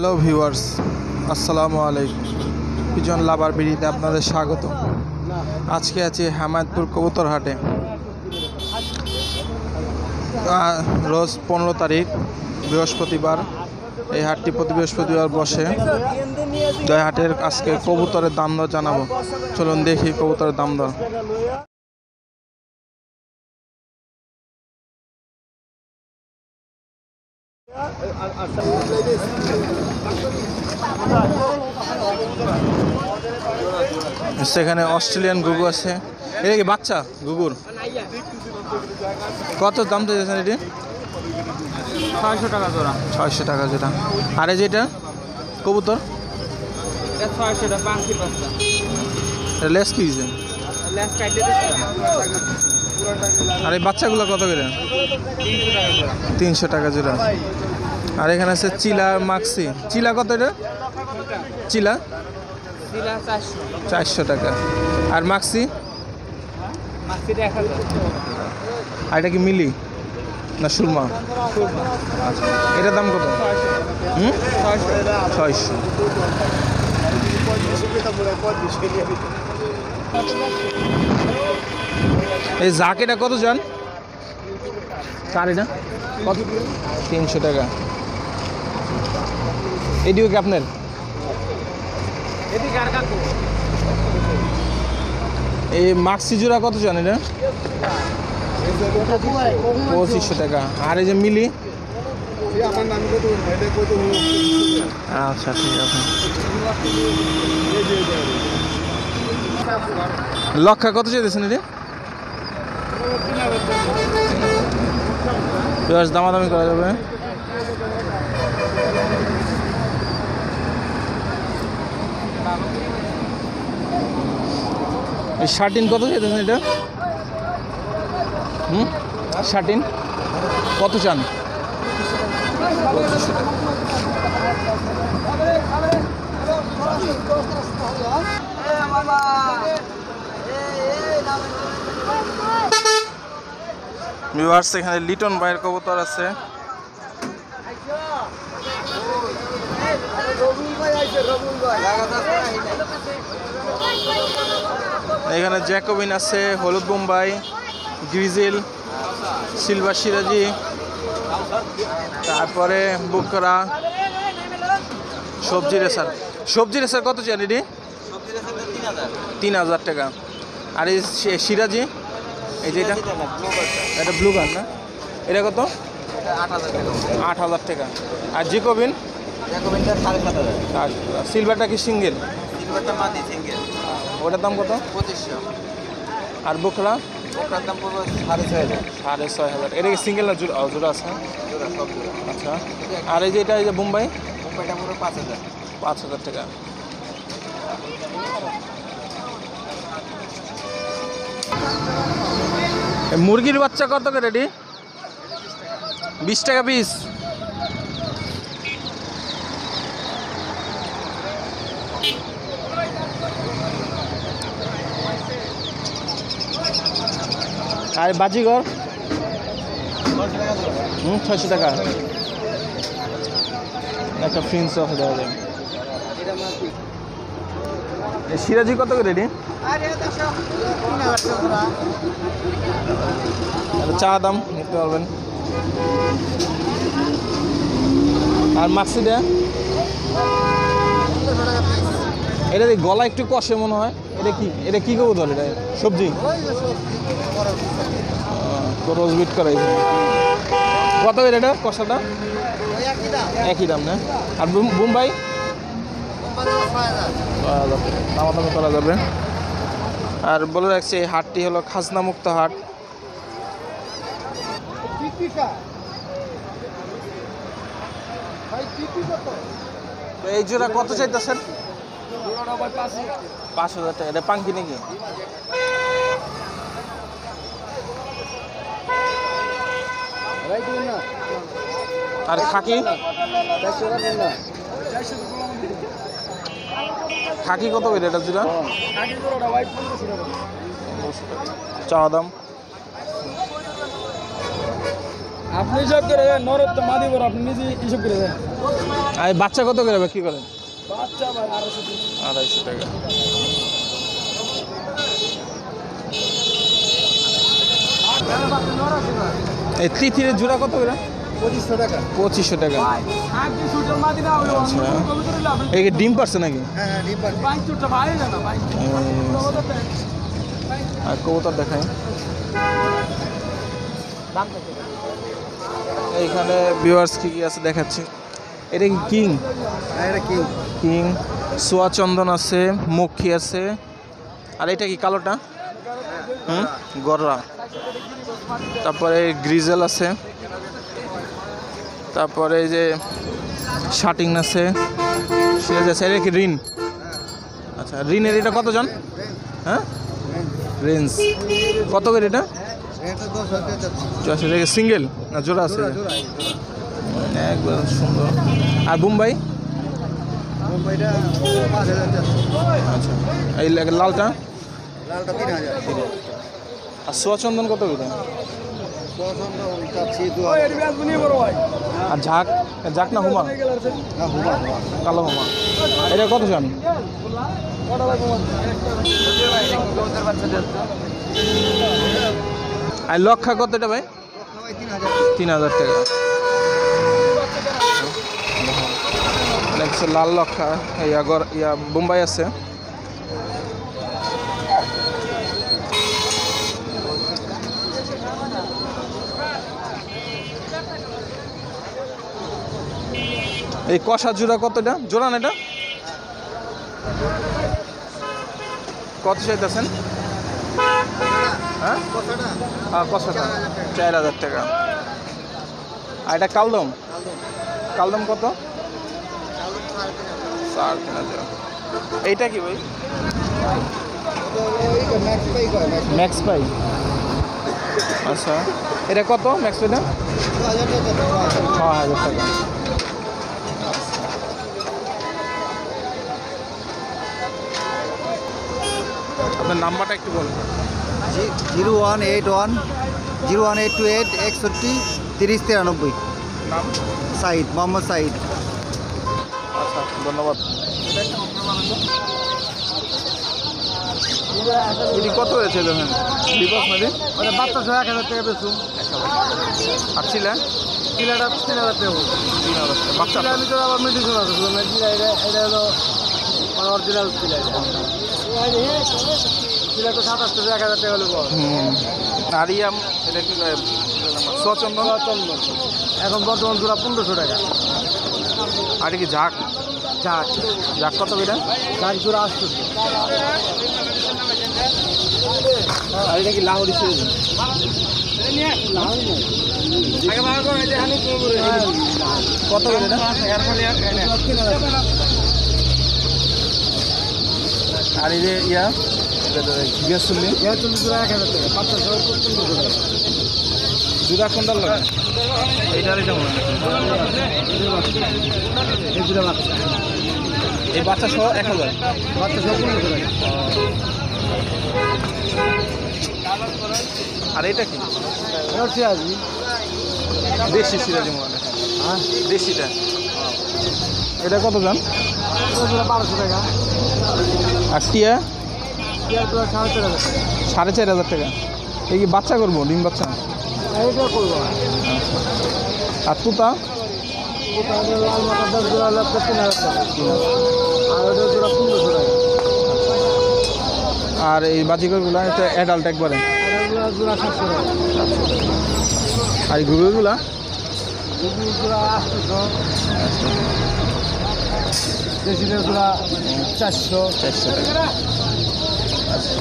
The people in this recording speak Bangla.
হ্যালো ভিউয়ার্স, আসসালামু আলাইকুম। পিজন লাভার বিড়িতে আপনাদের স্বাগত। আজকে আছি হেমায়তপুর কবুতর হাটে। রোজ 15 তারিখ বৃহস্পতিবার। এই হাটটি প্রতি বৃহস্পতিবার বসে। এই হাটের আজকে কবুতরের দাম দর জানাবো। চলুন দেখি কবুতরের দাম দর। সেখানে অস্ট্রেলিয়ান গুগু আছে। এটা কি বাচ্চা গুগুর? কত দাম তো দিয়েছেন এটি? 600 টাকা জোড়া। 600 টাকা জোড়া। আর এই যেটা কবুতর, এটা 600 টাকা পাখি বাচ্চা। এটা লেস কি দিয়েছেন? লেস কাটে দিছি। আর এই বাচ্চাগুলো কত করে? 300 টাকা জোড়া। 300 টাকা জোড়া। আর এখানে আছে চিলা মাক্সি। চিলা কত এটা? চিলা দিলা 400 টাকা। আর মাক্সি? মাছিটা 1000। আর এটা কি মিলি না সুরমা? আচ্ছা, এটার দাম কত? 600। এই জাকেটা কত জান? কার এটা কত? 300 টাকা। এটিও কি আপনার? এদিকে আর কাকু। এই মাক্সি জোড়া কত জান এটা? 2500 টাকা। আর এই যে মিলি? আচ্ছা ঠিক আছে। লক্ষা কত চাইতেছেন এটা? দামাদামি করা যাবে। এই শার্টিন কত চাইতেছেন এটা? শার্টিন কত চান? 2500 টাকা। ভিউয়ার্স, এখানে লিটন ভাইয়ের কবুতর আছে। এখানে জ্যাকোবিন আছে, হলুদ বোম্বাই, গ্রিজেল, সিলভার সিরাজি, তারপরে বুকরা, সবজি রেসার। সবজি রেসার কত চান এটি? 3000 টাকা। আর এই সিরাজি, এই যে এটা ব্লু গান না, এটা কত? 8000 টাকা। আর জ্যাকোবিন? সিলভারটা কি সিঙ্গেল? ওটার দাম কত? 2500। আর বুকরা? ওটার দাম পড়বে 6500। 6500। এটা কি সিঙ্গেল না জোড়া আছে? আচ্ছা। আর এই যে এটা, এই যে বোম্বাই? বোম্বাইটা পুরো 5000। 5000 টাকা। মুরগির বাচ্চা কত করে রেডি? 20 টাকা পিস। আর বাজিগর? 600 টাকা। একটা ফ্রিন্স আছে দেওয়া যায়। সিরাজি কত করে রেডি? চা দাম নিতে পারবেন। আর মাক্সিটা? এটা গলা একটু কষে মনে হয়। এটা কি কবুতর? এটা সবজি রোজ বিট করাই। কত করে এটা কষাটা? একই দাম না? আর বোম্বাই? দামাদামি করা যাবে। আর বলে রাখছি, এই হাটটি হলো খাজনা মুক্ত হাট। এই জোড়া কত চাইতেছেন? 5000 টাকা। এটা পাঙ্কি নাকি? আর খাকি? খাকি কত করে এটা জোড়া? চাওয়া দাম। আপনি হিসাব করে দেন, নরদ তো মাদি বড়, আপনি নিজে হিসাব করে দেন। আর বাচ্চা কত করে বিক্রি করেন? বাচ্চা ভাই 250 টাকা। এই তিথির জোড়া কত করে? 2500 টাকা। 2500 টাকা। আপনি সুটার মাদি না হলো আচ্ছা। কবুতর হলো আপনি এই কি ডিম পারছে নাকি? হ্যাঁ ডিম পারবে। 22টা ভাই না 22 আর কবুতর দেখাই। এইখানে ভিউয়ার্স কি কি আছে দেখাচ্ছি। এটা কি কিং? হ্যাঁ এটা কি? কিং, সোয়া চন্দন আছে, মক্ষী আছে। আর এটা কি কালোটা? গররা। তারপরে গ্রিজেল আছে, তারপরে এই যে শার্টিং আছে, সিরাজ আছে। এটা কি রিন? আচ্ছা, রিনের এটা কত জন? হ্যাঁ রেঞ্জ কত করে এটা? এটা 10,000 টাকা। 84 টাকা। সিঙ্গেল না জোড়া আছে? একবার সুন্দর। আর বোম্বাই? মুম্বাইটা 5,000 টাকা। আচ্ছা, এই লালটা? লালটা 3,000। আর সোয়া চন্দন কত করে? পছন্দ চাচ্ছি ওই এর ব্যাস বনি বড় ভাই আর ঝাঁক? ঝাঁক না হুমা? না হুমা। কালো হুমা। এটা কত জন? কত লাগবে আর লক্ষা কত এটা ভাই? 3,000 টাকা। নেক্সট লাল লক্ষা, ইয়া বোম্বাই আছে। এই কষা জোড়া কতটা? জোড়া না এটা? কত চাইতেছেন? হ্যাঁ হ্যাঁ কষাটা 4,000 টাকা। আর এটা কালদম? কালদম কত? 3,500। এইটা কি ভাই? ম্যাক্স পাই। আচ্ছা, এটা কত ম্যাক্স পাইটা? 6,000 টাকা। আপনার নাম্বারটা একটু বলুন। 0181 01828 61 3093। নাম? সাইদ, মোহাম্মদ সাইদ। আচ্ছা, ধন্যবাদ। এটি কত হয়েছে দেখেন? বিপস নাকি? ওটা বাচ্চা 1000 টাকা বেচুম। আর ছিলা? কিলাটা 3000 টাকা বলছি। 3,000 টাকা। বাচ্চা কিলার ভিতরে আবার মেডিসিন আছে, না কিলা এটা হলো মানে অরিজিনাল কিলা। কিলা তো 27 টাকা 1000 টাকা হলে বল। আরিয়াম এটা কি সচন্দন? চন্দন এখন বর্তমান জোড়া 1500 টাকা। আর কি ঝাঁক? ঝাঁক ঝাঁক কত এটা? ঝাঁক জোড়া 800। আর এটা কি লাহোরি সিরিজ? কত করে এটা? আর এই যে ইয়া গ্যাস চুল্লি? জোড়া 1000 টাকা। বাচ্চা সহ 1500 টাকা। জুদা কোনটা লাগে? এইটার এটা মনে হয়। এই জোড়া বাচ্চা। এই বাচ্চা সহ 1,000। বাচ্চা সহ 1500 টাকা। আর এটা কি? সিরাজি। দেশি সিরাজি মনে হয়। হ্যাঁ দেশিটা এটা কত জান? জোড়া 1200 টাকা। আর টিয়া? টিয়ার জোড়া 4,500 টাকা। 4,500 টাকা। এই কি বাচ্চা করবো? ডিম বাচ্চা? এইটা করবো। আর তুতা? লাল মাথার জোড়া হলো 3000 টাকা। আর ওটা জোড়া 1500 টাকা। আর এই বাজিকরগুলা এটা অ্যাডাল্ট একবারে? আর জোড়া 700 টাকা। আর এই ঘুঘুরগুলা? জোড়া 800। দেশিটা জোড়া 400। 400 টাকা। আচ্ছা,